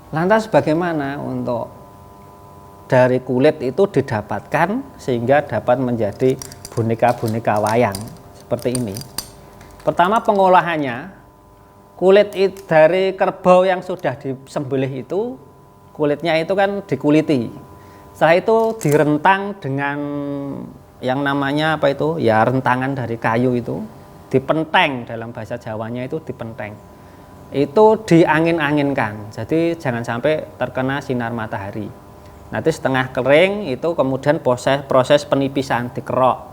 Lantas bagaimana untuk dari kulit itu didapatkan sehingga dapat menjadi boneka-boneka wayang seperti ini? Pertama, pengolahannya, kulit dari kerbau yang sudah disembelih itu, kulitnya itu kan dikuliti. Setelah itu direntang dengan yang namanya apa itu? Ya, rentangan dari kayu itu, dipenteng, dalam bahasa Jawanya itu dipenteng. Itu diangin-anginkan, jadi jangan sampai terkena sinar matahari. Nanti setengah kering itu kemudian proses penipisan, dikerok,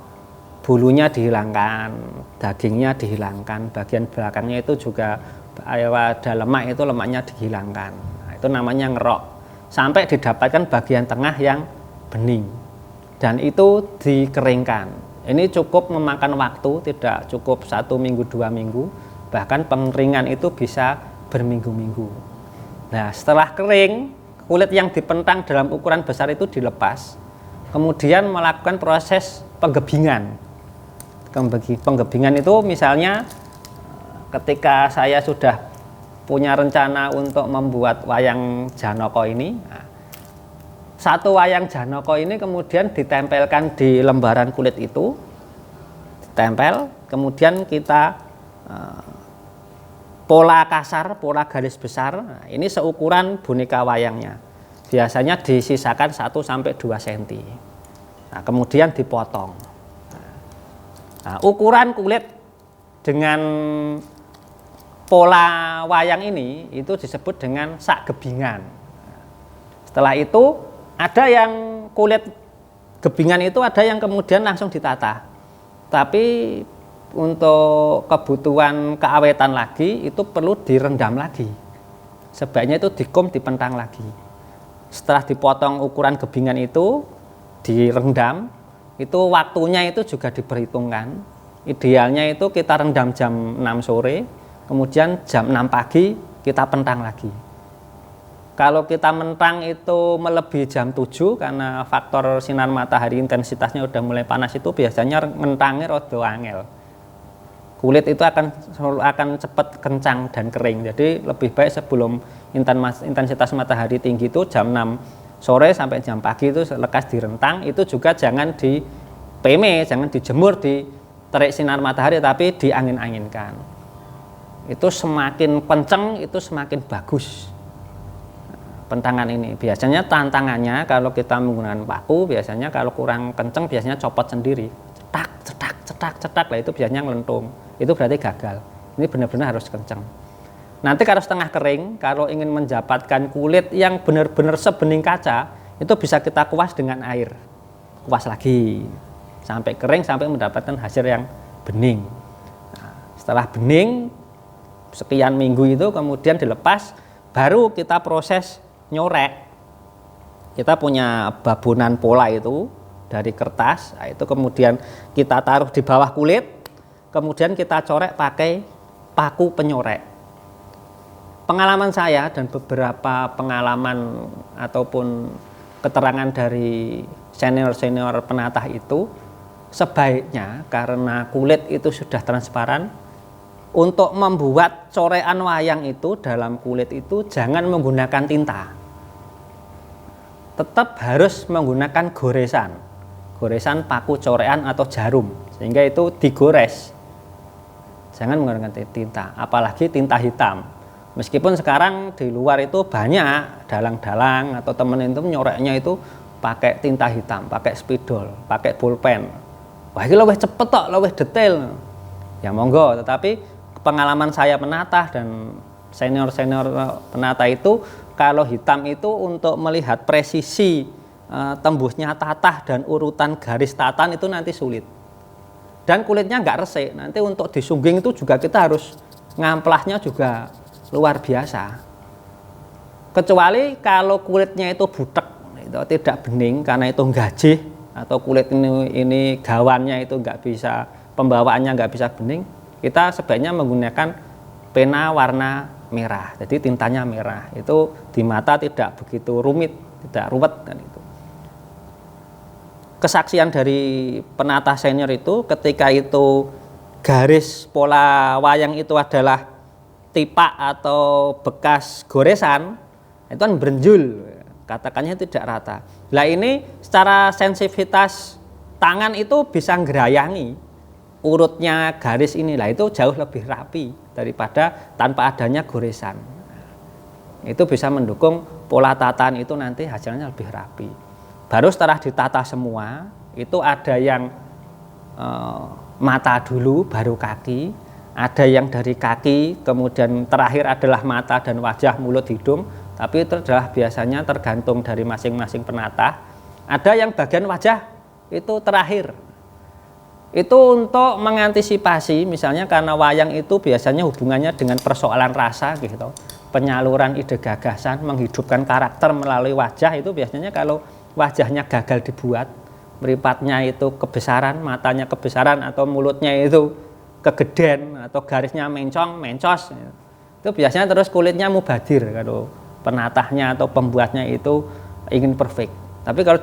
bulunya dihilangkan, dagingnya dihilangkan, bagian belakangnya itu juga ada lemak, itu lemaknya dihilangkan. Nah, itu namanya ngerok, sampai didapatkan bagian tengah yang bening, dan itu dikeringkan. Ini cukup memakan waktu, tidak cukup 1 minggu 2 minggu. Bahkan pengeringan itu bisa berminggu-minggu. Nah, setelah kering, kulit yang dipentang dalam ukuran besar itu dilepas, kemudian melakukan proses penggebingan. Penggebingan itu misalnya ketika saya sudah punya rencana untuk membuat wayang Janaka ini, satu wayang Janaka ini kemudian ditempelkan di lembaran kulit itu, ditempel, kemudian kita pola kasar, pola garis besar, nah, ini seukuran boneka wayangnya. Biasanya disisakan 1-2 cm. Nah, kemudian dipotong. Nah, ukuran kulit dengan pola wayang ini itu disebut dengan sak gebingan. Setelah itu ada yang kulit gebingan itu ada yang kemudian langsung ditata. Tapi untuk kebutuhan keawetan lagi itu perlu direndam lagi. Sebaiknya itu dikum, dipentang lagi. Setelah dipotong ukuran gebingan itu direndam, itu waktunya itu juga diperhitungkan. Idealnya itu kita rendam jam 6 sore, kemudian jam 6 pagi kita pentang lagi. Kalau kita mentang itu melebihi jam 7 karena faktor sinar matahari intensitasnya udah mulai panas, itu biasanya mentangnya rada angel. Kulit itu akan cepat kencang dan kering. Jadi lebih baik sebelum intensitas matahari tinggi itu jam 6 sore sampai jam pagi itu lekas direntang. Itu juga jangan di PM, jangan dijemur di terik sinar matahari, tapi diangin-anginkan. Itu semakin kencang itu semakin bagus pentangan ini. Biasanya tantangannya kalau kita menggunakan paku, biasanya kalau kurang kencang biasanya copot sendiri. Cetak lah, itu biasanya ngelentung. Itu berarti gagal. Ini benar-benar harus kencang. Nanti kalau setengah kering, kalau ingin mendapatkan kulit yang benar-benar sebening kaca, itu bisa kita kuas dengan air. Kuas lagi sampai kering, sampai mendapatkan hasil yang bening. Nah, setelah bening sekian minggu itu kemudian dilepas, baru kita proses nyorek. Kita punya babonan pola itu dari kertas, nah itu kemudian kita taruh di bawah kulit, kemudian kita corek pakai paku penyorek. Pengalaman saya dan beberapa pengalaman ataupun keterangan dari senior-senior penatah itu, sebaiknya karena kulit itu sudah transparan, untuk membuat corekan wayang itu dalam kulit itu jangan menggunakan tinta. Tetap harus menggunakan goresan paku corekan atau jarum, sehingga itu digores. Jangan menggunakan tinta, apalagi tinta hitam. Meskipun sekarang di luar itu banyak dalang-dalang atau temen itu nyoreknya itu pakai tinta hitam, pakai spidol, pakai pulpen. Wah, ini lebih cepet kok, lebih detail. Ya monggo, tetapi pengalaman saya menatah dan senior-senior penatah itu, kalau hitam itu untuk melihat presisi tembusnya tatah dan urutan garis tatan itu nanti sulit. Dan kulitnya nggak resik, nanti untuk disungging itu juga kita harus ngamplahnya juga luar biasa. Kecuali kalau kulitnya itu butek, itu tidak bening karena itu gajih, atau kulit ini gawannya itu nggak bisa, pembawaannya nggak bisa bening, kita sebaiknya menggunakan pena warna merah, jadi tintanya merah. Itu di mata tidak begitu rumit, tidak ruwet kan itu. Kesaksian dari penatah senior itu, ketika itu garis pola wayang itu adalah tipak atau bekas goresan, itu kan berenjul, katakannya tidak rata. Nah ini secara sensitivitas tangan itu bisa ngerayangi urutnya garis ini, lah itu jauh lebih rapi daripada tanpa adanya goresan. Itu bisa mendukung pola tataan itu nanti hasilnya lebih rapi. Baru setelah ditata semua, itu ada yang mata dulu, baru kaki, ada yang dari kaki, kemudian terakhir adalah mata dan wajah, mulut, hidung. Tapi itu adalah biasanya tergantung dari masing-masing penata. Ada yang bagian wajah itu terakhir. Itu untuk mengantisipasi, misalnya karena wayang itu biasanya hubungannya dengan persoalan rasa gitu. Penyaluran ide gagasan, menghidupkan karakter melalui wajah itu biasanya kalau wajahnya gagal dibuat, mripatnya itu kebesaran, matanya kebesaran atau mulutnya itu kegeden atau garisnya mencong, mencos. Itu biasanya terus kulitnya mubadir kalau penatahnya atau pembuatnya itu ingin perfect. Tapi kalau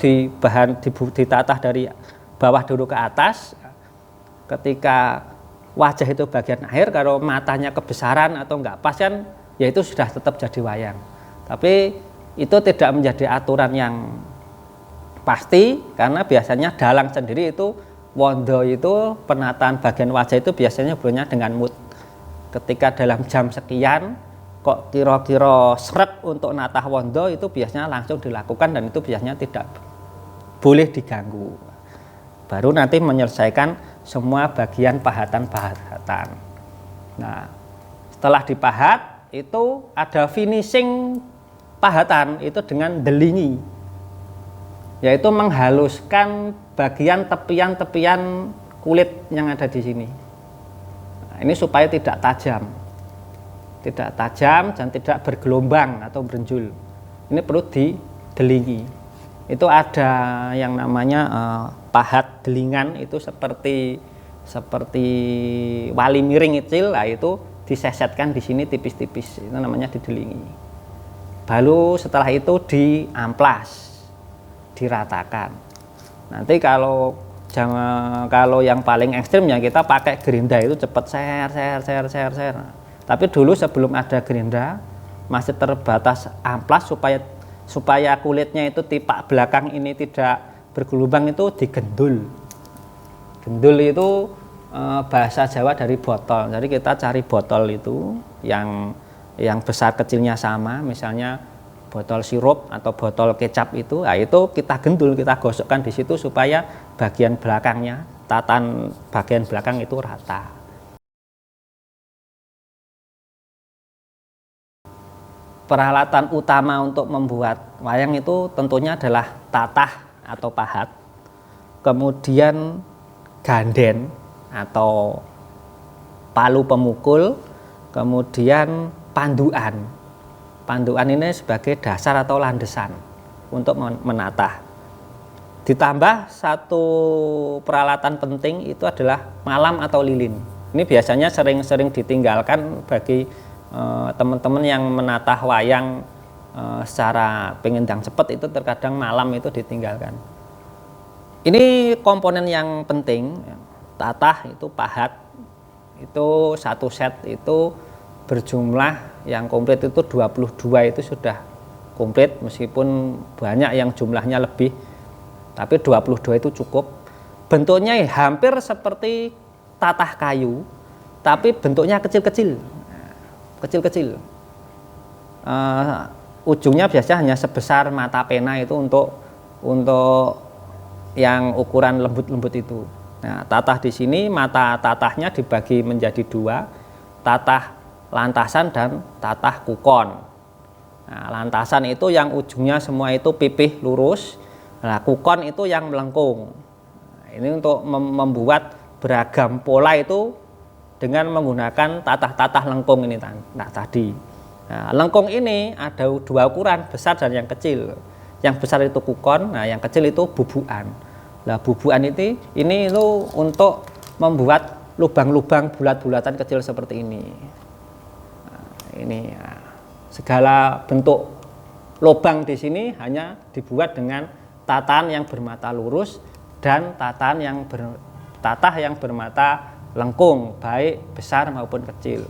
ditatah dari bawah dulu ke atas, ketika wajah itu bagian akhir, kalau matanya kebesaran atau enggak pas kan, ya itu sudah tetap jadi wayang. Tapi itu tidak menjadi aturan yang pasti, karena biasanya dalang sendiri itu wondo itu penataan bagian wajah itu biasanya hubungannya dengan mood. Ketika dalam jam sekian kok kira-kira srek untuk natah wondo, itu biasanya langsung dilakukan dan itu biasanya tidak boleh diganggu. Baru nanti menyelesaikan semua bagian pahatan-pahatan. Nah, setelah dipahat itu ada finishing pahatan itu dengan delingi, yaitu menghaluskan bagian tepian-tepian kulit yang ada di sini. Nah, ini supaya tidak tajam dan tidak bergelombang atau berenjul. Ini perlu didelingi. Itu ada yang namanya pahat delingan, itu seperti wali miring kecil, lah itu disesetkan di sini tipis-tipis, itu namanya didelingi. Baru setelah itu diamplas, diratakan. Nanti kalau yang paling ekstrim ya kita pakai gerinda, itu cepat ser. Tapi dulu sebelum ada gerinda masih terbatas amplas supaya kulitnya itu tipak belakang ini tidak bergelombang, itu digendul. Gendul itu bahasa Jawa dari botol. Jadi kita cari botol itu yang besar kecilnya sama, misalnya botol sirup atau botol kecap itu, nah itu kita gendul, kita gosokkan di situ supaya bagian belakangnya, tatan bagian belakang itu rata. Peralatan utama untuk membuat wayang itu tentunya adalah tatah atau pahat, kemudian ganden atau palu pemukul, kemudian panduan. Panduan ini sebagai dasar atau landasan untuk menatah. Ditambah satu peralatan penting itu adalah malam atau lilin. Ini biasanya sering ditinggalkan bagi teman-teman yang menatah wayang secara pengendang cepat, itu terkadang malam itu ditinggalkan. Ini komponen yang penting. Tatah itu pahat itu satu set itu berjumlah yang komplit itu 22, itu sudah komplit, meskipun banyak yang jumlahnya lebih, tapi 22 itu cukup. Bentuknya hampir seperti tatah kayu, tapi bentuknya kecil-kecil. Ujungnya biasanya hanya sebesar mata pena, itu untuk yang ukuran lembut-lembut itu. Nah, tatah di sini mata tatahnya dibagi menjadi dua, tatah lantasan dan tatah kukon. Nah, lantasan itu yang ujungnya semua itu pipih lurus. Nah, kukon itu yang melengkung. Nah, ini untuk membuat beragam pola itu dengan menggunakan tatah-tatah lengkung ini tadi. Nah, lengkung ini ada dua ukuran, besar dan yang kecil. Yang besar itu kukon, nah yang kecil itu bubuan. Nah, bubuan ini itu untuk membuat lubang-lubang bulat-bulatan kecil seperti ini. Nah, ini segala bentuk lubang di sini hanya dibuat dengan tatahan yang bermata lurus dan tatah yang bermata lengkung, baik besar maupun kecil.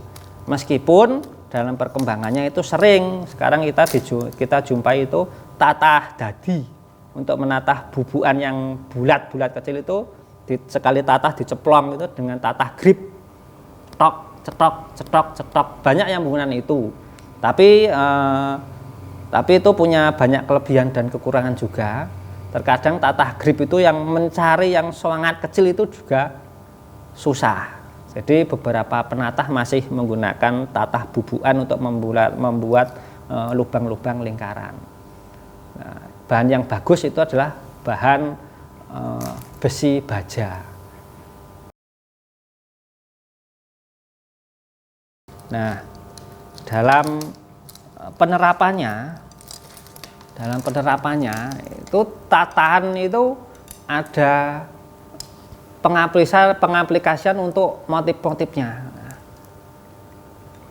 Meskipun dalam perkembangannya itu sering sekarang kita jumpai itu tatah dadi untuk menatah bubukan yang bulat-bulat kecil itu sekali tatah diceplong itu dengan tatah grip tok cetok cetok cetok, banyak yang menggunakan itu. Tapi itu punya banyak kelebihan dan kekurangan juga. Terkadang tatah grip itu yang mencari yang sangat kecil itu juga susah. Jadi beberapa penatah masih menggunakan tatah bubukan untuk membuat lubang-lubang lingkaran. Nah, bahan yang bagus itu adalah bahan besi baja. Nah, dalam penerapannya itu tatahan itu ada pengaplikasian untuk motif-motifnya.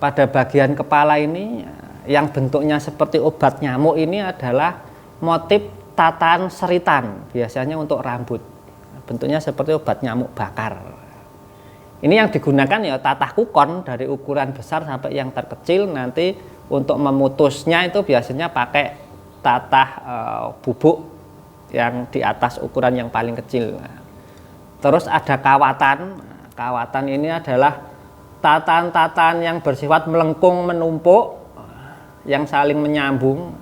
Pada bagian kepala ini yang bentuknya seperti obat nyamuk ini adalah motif tatahan seritan, biasanya untuk rambut. Bentuknya seperti obat nyamuk bakar. Ini yang digunakan ya tatah kukon dari ukuran besar sampai yang terkecil. Nanti untuk memutusnya itu biasanya pakai tatah bubuk yang di atas ukuran yang paling kecil. Terus ada kawatan. Kawatan ini adalah tatahan-tatahan yang bersifat melengkung menumpuk yang saling menyambung.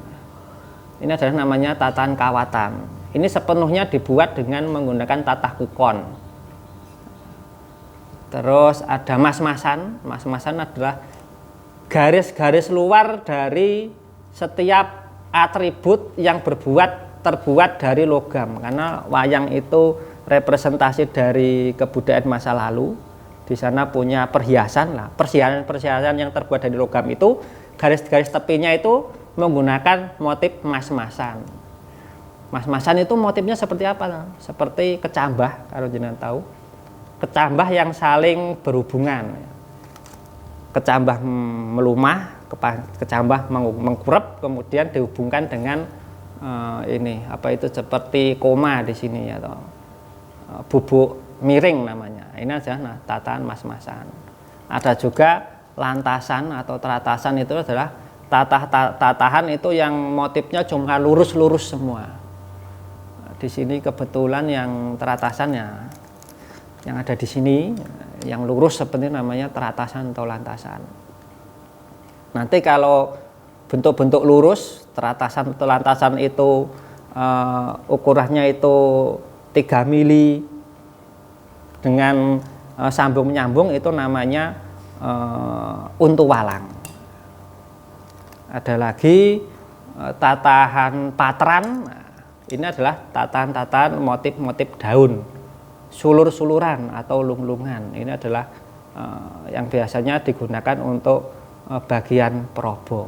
Ini adalah namanya tatahan kawatan. Ini sepenuhnya dibuat dengan menggunakan tatah kukon. Terus ada mas-masan. Mas-masan adalah garis-garis luar dari setiap atribut yang terbuat dari logam, karena wayang itu representasi dari kebudayaan masa lalu. Di sana punya perhiasan lah, perhiasan yang terbuat dari logam itu garis-garis tepinya itu menggunakan motif mas-masan. Mas-masan itu motifnya seperti apa? Seperti kecambah, kalau jenengan tahu. Kecambah yang saling berhubungan. Kecambah melumah, kecambah mengkurep, kemudian dihubungkan dengan ini apa itu seperti koma di sini atau bubuk miring namanya. Ini adalah tatahan mas-masan. Ada juga lantasan atau teratasan, itu adalah tatahan itu yang motifnya cuma lurus-lurus semua. Di sini kebetulan yang teratasannya yang ada di sini yang lurus seperti namanya teratasan atau lantasan. Nanti kalau bentuk-bentuk lurus teratasan atau lantasan itu ukurannya itu 3 mili dengan sambung menyambung, itu namanya untu walang. Ada lagi tatahan patran. Ini adalah tatahan-tatahan motif-motif daun, sulur-suluran atau lunglungan. Ini adalah yang biasanya digunakan untuk bagian perobo.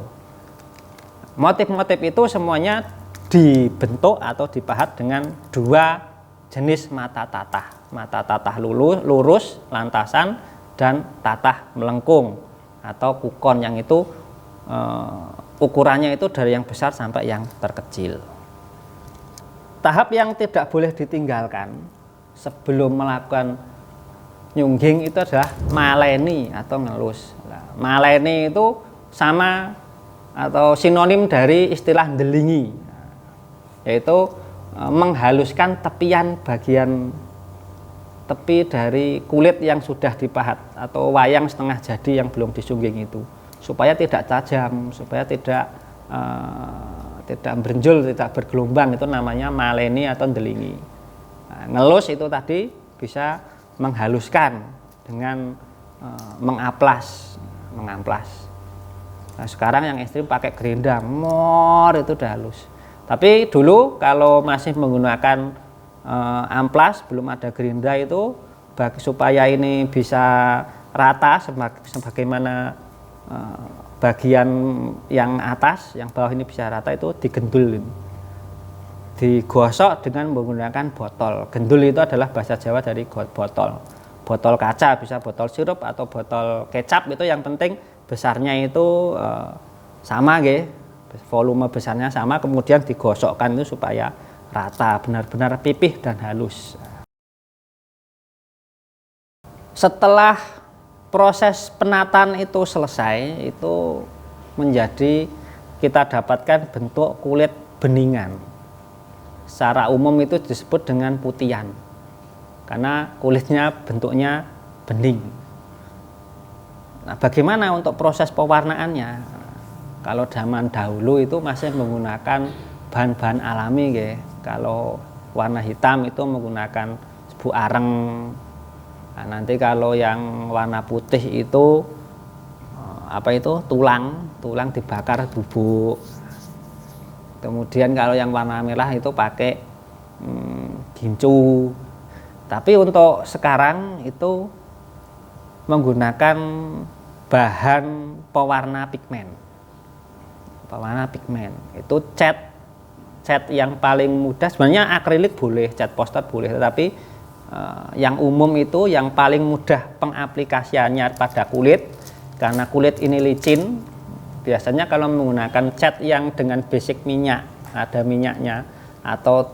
Motif-motif itu semuanya dibentuk atau dipahat dengan 2 jenis mata tatah lurus lantasan dan tatah melengkung atau kukon, yang itu ukurannya itu dari yang besar sampai yang terkecil. Tahap yang tidak boleh ditinggalkan sebelum melakukan nyungging itu adalah maleni atau ngelus. Nah, maleni itu sama atau sinonim dari istilah ndelingi, yaitu menghaluskan tepian bagian tepi dari kulit yang sudah dipahat atau wayang setengah jadi yang belum disungging itu, supaya tidak tajam, supaya tidak berenjul, tidak bergelombang. Itu namanya maleni atau ndelingi. Nah, ngelus itu tadi bisa menghaluskan dengan mengamplas. Nah, sekarang yang ekstrim pakai gerindang, mor, itu udah halus. Tapi dulu kalau masih menggunakan amplas, belum ada gerinda, itu supaya ini bisa rata sebagaimana bagian yang atas, yang bawah ini bisa rata, itu digendul, digosok dengan menggunakan botol. Gendul itu adalah bahasa Jawa dari botol kaca, bisa botol sirup atau botol kecap. Itu yang penting besarnya itu sama, volume besarnya sama, kemudian digosokkan itu supaya rata, benar-benar pipih dan halus. Setelah proses penataan itu selesai, itu menjadi kita dapatkan bentuk kulit beningan. Secara umum itu disebut dengan putihan, karena kulitnya bentuknya bening. Nah, bagaimana untuk proses pewarnaannya? Kalau zaman dahulu itu masih menggunakan bahan-bahan alami, ya. Kalau warna hitam itu menggunakan serbuk areng. Nah, nanti kalau yang warna putih itu tulang dibakar bubuk. Kemudian kalau yang warna merah itu pakai gincu. Tapi untuk sekarang itu menggunakan bahan pewarna pigmen. Pewarna pigmen itu cat yang paling mudah, sebenarnya akrilik boleh, cat poster boleh, tetapi yang umum itu yang paling mudah pengaplikasiannya pada kulit, karena kulit ini licin. Biasanya kalau menggunakan cat yang dengan basic minyak, ada minyaknya, atau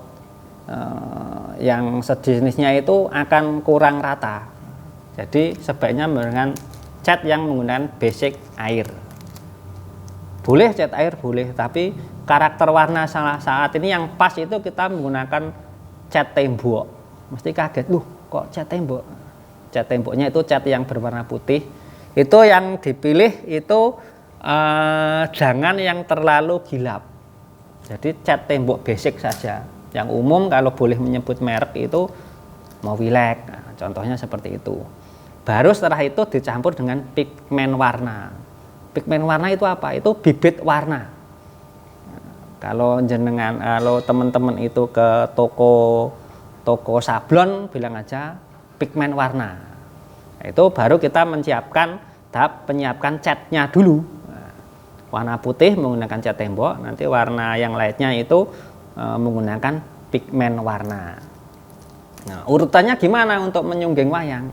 yang sejenisnya itu akan kurang rata. Jadi sebaiknya menggunakan cat yang menggunakan basic air. Boleh cat air boleh, tapi karakter warna saat ini yang pas itu kita menggunakan cat tembok. Mesti kaget, kok cat tembok? Cat temboknya itu cat yang berwarna putih. Itu yang dipilih itu jangan yang terlalu gilap. Jadi cat tembok basic saja. Yang umum kalau boleh menyebut merek itu Mowilex. Nah, contohnya seperti itu. Baru setelah itu dicampur dengan pigmen warna. Pigmen warna itu apa? Itu bibit warna. Kalau teman-teman itu ke toko sablon, bilang aja pigmen warna. Nah, itu baru kita tahap menyiapkan catnya dulu. Nah, warna putih menggunakan cat tembok, nanti warna yang lainnya itu menggunakan pigmen warna. Nah, urutannya gimana untuk menyungging wayang?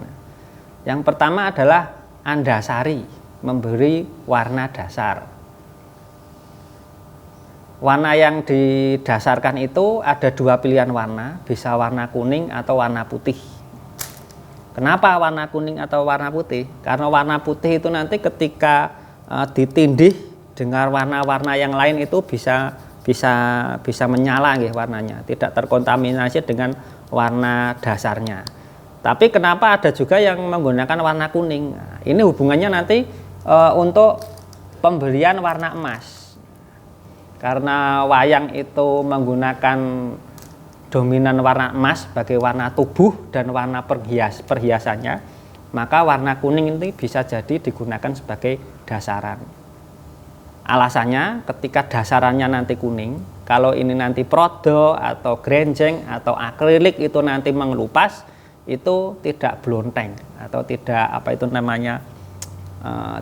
Yang pertama adalah andasari, memberi warna dasar. Warna yang didasarkan itu ada dua pilihan warna, bisa warna kuning atau warna putih. Kenapa warna kuning atau warna putih? Karena warna putih itu nanti ketika ditindih dengan warna-warna yang lain itu bisa menyala gitu warnanya, tidak terkontaminasi dengan warna dasarnya. Tapi kenapa ada juga yang menggunakan warna kuning? Nah, ini hubungannya nanti untuk pemberian warna emas. Karena wayang itu menggunakan dominan warna emas sebagai warna tubuh dan warna perhiasannya, maka warna kuning ini bisa jadi digunakan sebagai dasaran. Alasannya ketika dasarannya nanti kuning, kalau ini nanti prodo atau grenjeng atau akrilik itu nanti mengelupas, itu tidak blonteng atau tidak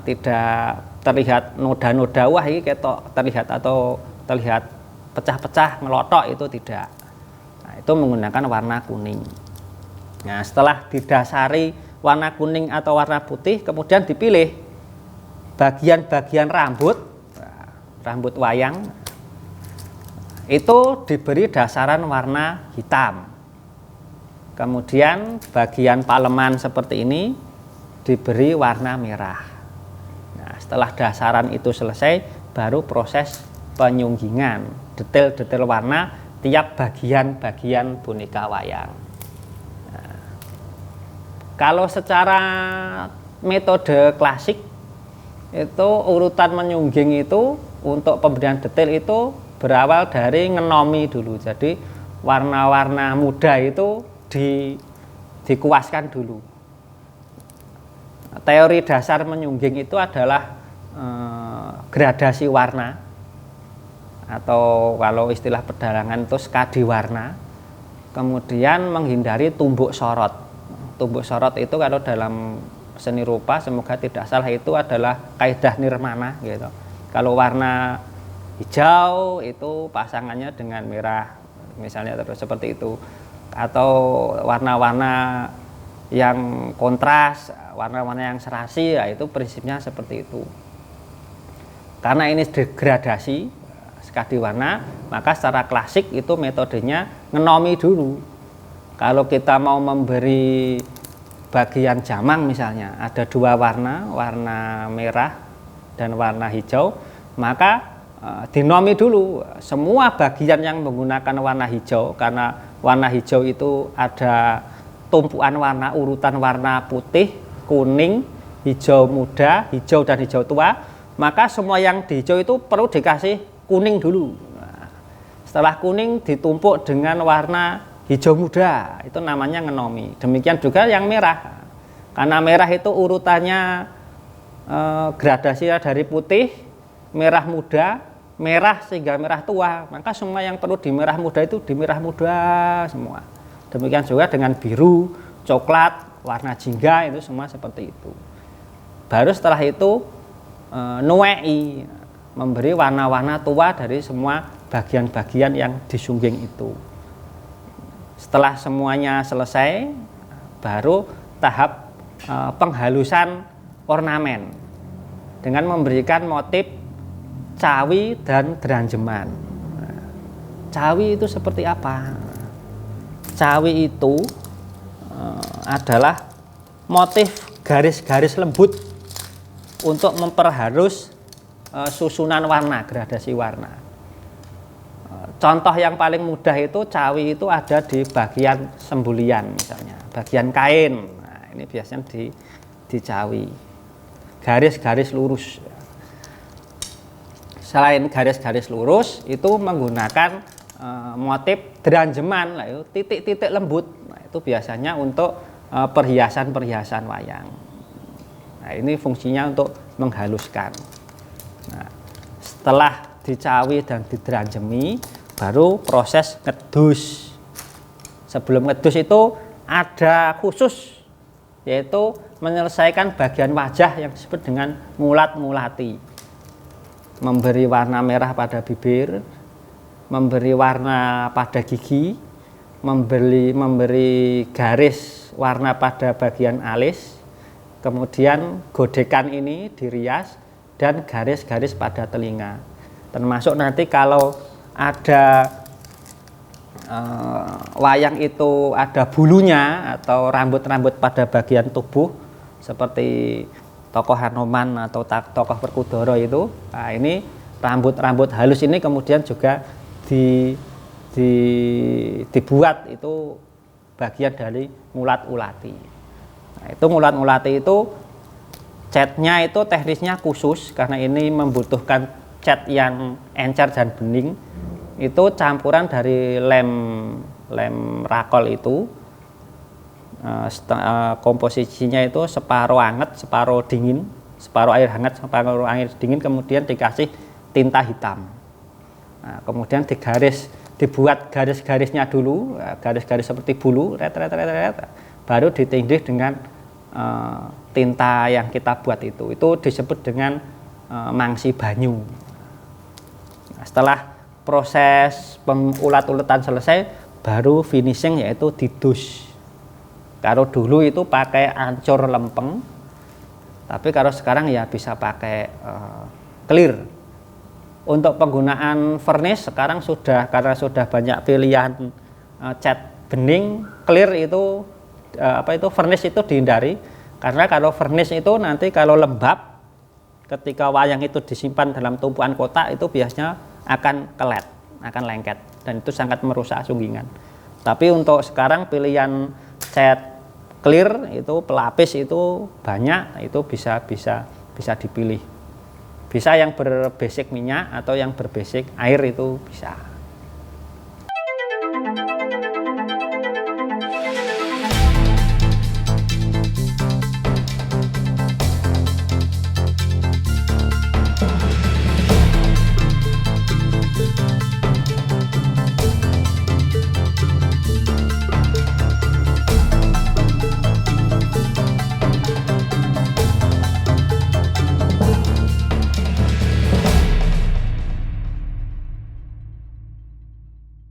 tidak terlihat noda-noda, wah ini ketok terlihat atau terlihat pecah-pecah ngelotok, itu tidak. Nah, itu menggunakan warna kuning. Nah, setelah didasari warna kuning atau warna putih, kemudian dipilih bagian-bagian rambut wayang itu diberi dasaran warna hitam. Kemudian bagian paleman seperti ini diberi warna merah. Nah, setelah dasaran itu selesai, baru proses penyunggingan, detail-detail warna tiap bagian-bagian boneka wayang. Nah, kalau secara metode klasik itu urutan menyungging itu untuk pemberian detail itu berawal dari ngenomi dulu. Jadi warna-warna muda itu dikuaskan dulu. Teori dasar menyungging itu adalah gradasi warna, atau kalau istilah pedalangan itu skadi warna. Kemudian menghindari tumbuk sorot. Tumbuk sorot itu kalau dalam seni rupa, semoga tidak salah, itu adalah kaidah nirmana gitu. Kalau warna hijau itu pasangannya dengan merah misalnya, terus seperti itu. Atau warna-warna yang kontras, warna-warna yang serasi, ya itu prinsipnya seperti itu. Karena ini degradasi skadi warna, maka secara klasik itu metodenya ngenomi dulu. Kalau kita mau memberi bagian jamang misalnya ada dua warna, warna merah dan warna hijau, maka dinomi dulu semua bagian yang menggunakan warna hijau, karena warna hijau itu ada tumpuan warna, urutan warna putih, kuning, hijau muda, hijau dan hijau tua, maka semua yang di hijau itu perlu dikasih kuning dulu. Nah, setelah kuning ditumpuk dengan warna hijau muda, itu namanya ngenomi. Demikian juga yang merah, karena merah itu urutannya gradasinya dari putih, merah muda, merah sehingga merah tua, maka semua yang perlu di merah muda itu di merah muda semua. Demikian juga dengan biru, coklat, warna jingga, itu semua seperti itu. Baru setelah itu nuwei, memberi warna-warna tua dari semua bagian-bagian yang disungging itu. Setelah semuanya selesai, baru tahap penghalusan ornamen dengan memberikan motif cawi dan geranjeman. Cawi itu seperti apa? Cawi itu adalah motif garis-garis lembut untuk memperhalus susunan warna, gradasi warna. Contoh yang paling mudah itu cawi itu ada di bagian sembulian misalnya, bagian kain. Nah, ini biasanya dicawi. Garis-garis lurus. Selain garis-garis lurus itu menggunakan motif deranjeman, itu titik-titik lembut. Nah, itu biasanya untuk perhiasan-perhiasan wayang. Nah, ini fungsinya untuk menghaluskan. Nah, setelah dicawi dan dideranjemi, baru proses ngedus. Sebelum ngedus itu ada khusus, yaitu menyelesaikan bagian wajah yang disebut dengan ngulat-ngulati. Memberi warna merah pada bibir, memberi warna pada gigi, memberi garis warna pada bagian alis, kemudian godekan ini dirias, dan garis-garis pada telinga. Termasuk nanti kalau ada wayang itu ada bulunya atau rambut-rambut pada bagian tubuh seperti tokoh Hanoman atau tokoh Werkudara itu, nah ini rambut-rambut halus ini kemudian juga dibuat itu bagian dari ngulat-ngulati. Nah, itu ngulat-ngulati itu catnya itu teknisnya khusus karena ini membutuhkan cat yang encer dan bening, itu campuran dari lem rakol itu, komposisinya itu separuh hangat, separuh dingin, separuh air hangat, separuh air dingin, kemudian dikasih tinta hitam. Nah, kemudian dibuat garis-garisnya dulu, garis-garis seperti bulu, baru ditindih dengan tinta yang kita buat itu disebut dengan mangsi banyu. Setelah proses pengulat-ulatan selesai, baru finishing yaitu didus. Kalau dulu itu pakai ancur lempeng, tapi kalau sekarang ya bisa pakai clear. Untuk penggunaan vernis sekarang karena sudah banyak pilihan cat bening, clear itu vernis itu dihindari, karena kalau vernis itu nanti kalau lembab, ketika wayang itu disimpan dalam tumpuan kotak itu biasanya akan kelet, akan lengket, dan itu sangat merusak sunggingan. Tapi untuk sekarang pilihan cat clear itu pelapis itu banyak, itu bisa dipilih. Bisa yang berbasic minyak atau yang berbasic air itu bisa.